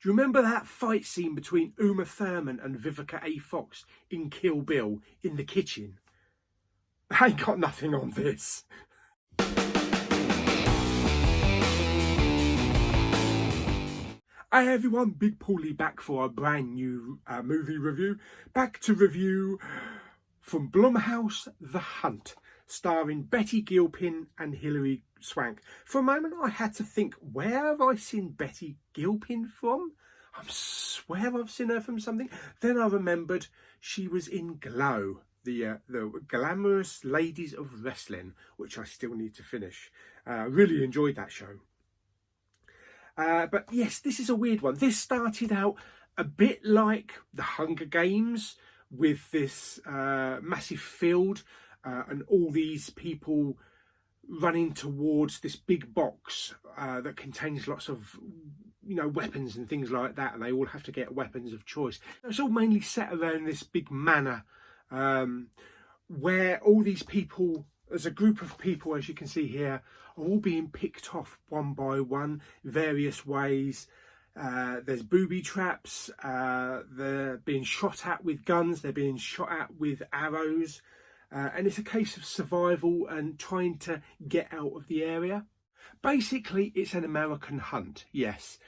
Do you remember that fight scene between Uma Thurman and Vivica A. Fox in Kill Bill in the kitchen? I ain't got nothing on this. Hi everyone, Big Pauly back for a brand new movie review. Back to review from Blumhouse, The Hunt, starring Betty Gilpin and Hilary Swank. For a moment I had to think, where have I seen Betty Gilpin from? I swear I've seen her from something. Then I remembered she was in Glow, the Glamorous Ladies of Wrestling, which I still need to finish. Really enjoyed that show. But yes, this is a weird one. This started out a bit like The Hunger Games, with this massive field and all these people running towards this big box that contains lots of, weapons and things like that, and they all have to get weapons of choice. It's all mainly set around this big manor where all these people, there's a group of people, as you can see here, are all being picked off one by one, various ways. There's booby traps, they're being shot at with guns, they're being shot at with arrows, and it's a case of survival and trying to get out of the area. Basically, it's an American hunt, yes.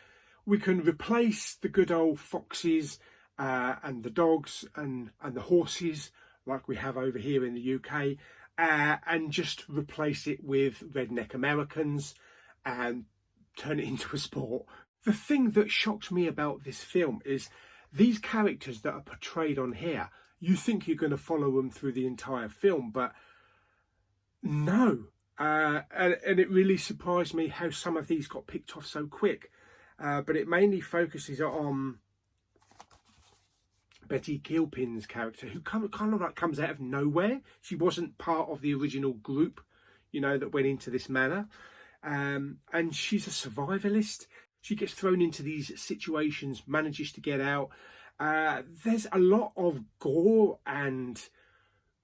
We can replace the good old foxes and the dogs and the horses like we have over here in the UK, and just replace it with redneck Americans and turn it into a sport. The thing that shocks me about this film is these characters that are portrayed on here. You think you're going to follow them through the entire film, but no. And it really surprised me how some of these got picked off so quick. But it mainly focuses on Betty Gilpin's character, who kind of like comes out of nowhere. She wasn't part of the original group, that went into this manor. And she's a survivalist. She gets thrown into these situations, manages to get out. There's a lot of gore and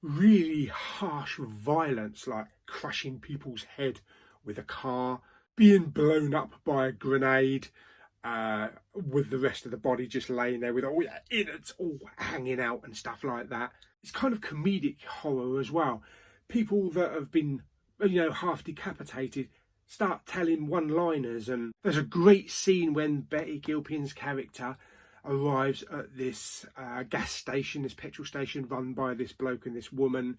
really harsh violence, like crushing people's head with a car, being blown up by a grenade, with the rest of the body just laying there with all the innards all hanging out and stuff like that. It's kind of comedic horror as well. People that have been, half decapitated start telling one-liners, and there's a great scene when Betty Gilpin's character arrives at this gas station, this petrol station run by this bloke and this woman,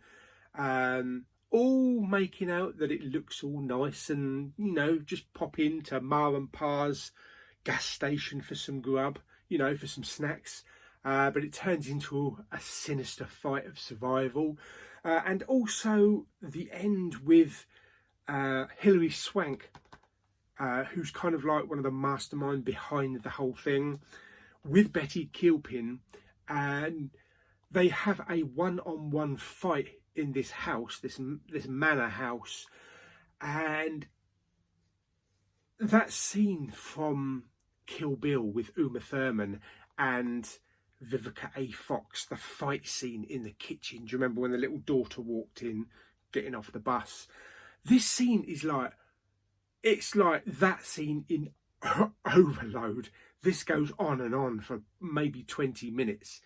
all making out that it looks all nice and, just pop into Ma and Pa's gas station for some grub, for some snacks. But it turns into a sinister fight of survival. And also the end with Hilary Swank, who's kind of like one of the mastermind behind the whole thing, with Betty Gilpin, and they have a one-on-one fight in this house, this manor house. And that scene from Kill Bill with Uma Thurman and Vivica A. Fox, the fight scene in the kitchen. Do you remember when the little daughter walked in, getting off the bus? This scene is like, it's like that scene in Overload. This goes on for maybe 20 minutes.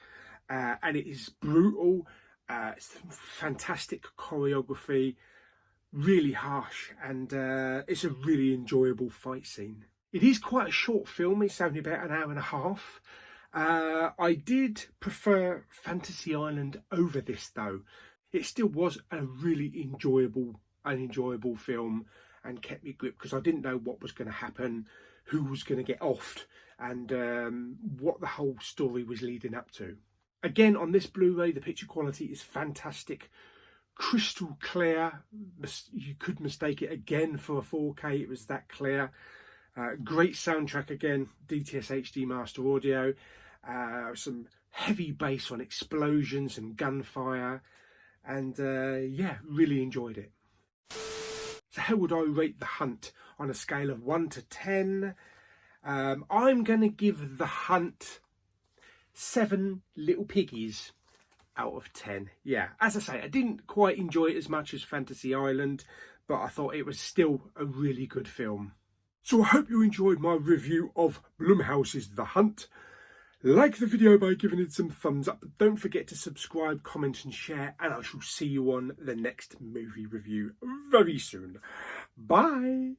And it is brutal. It's fantastic choreography, really harsh, and it's a really enjoyable fight scene. It is quite a short film. It's only about an hour and a half. I did prefer Fantasy Island over this, though. It still was a really enjoyable film and kept me gripped, because I didn't know what was going to happen, who was going to get offed, and what the whole story was leading up to. Again, on this Blu-ray, the picture quality is fantastic, crystal clear. You could mistake it again for a 4K. It was that clear. Great soundtrack again, DTS HD Master Audio. Some heavy bass on explosions and gunfire, and yeah, really enjoyed it. So how would I rate The Hunt on a scale of 1 to 10? I'm going to give The Hunt 7 little piggies out of 10. Yeah, as I say, I didn't quite enjoy it as much as Fantasy Island, but I thought it was still a really good film. So I hope you enjoyed my review of Blumhouse's The Hunt. Like the video by giving it some thumbs up. Don't forget to subscribe, comment and share. And I shall see you on the next movie review very soon. Bye.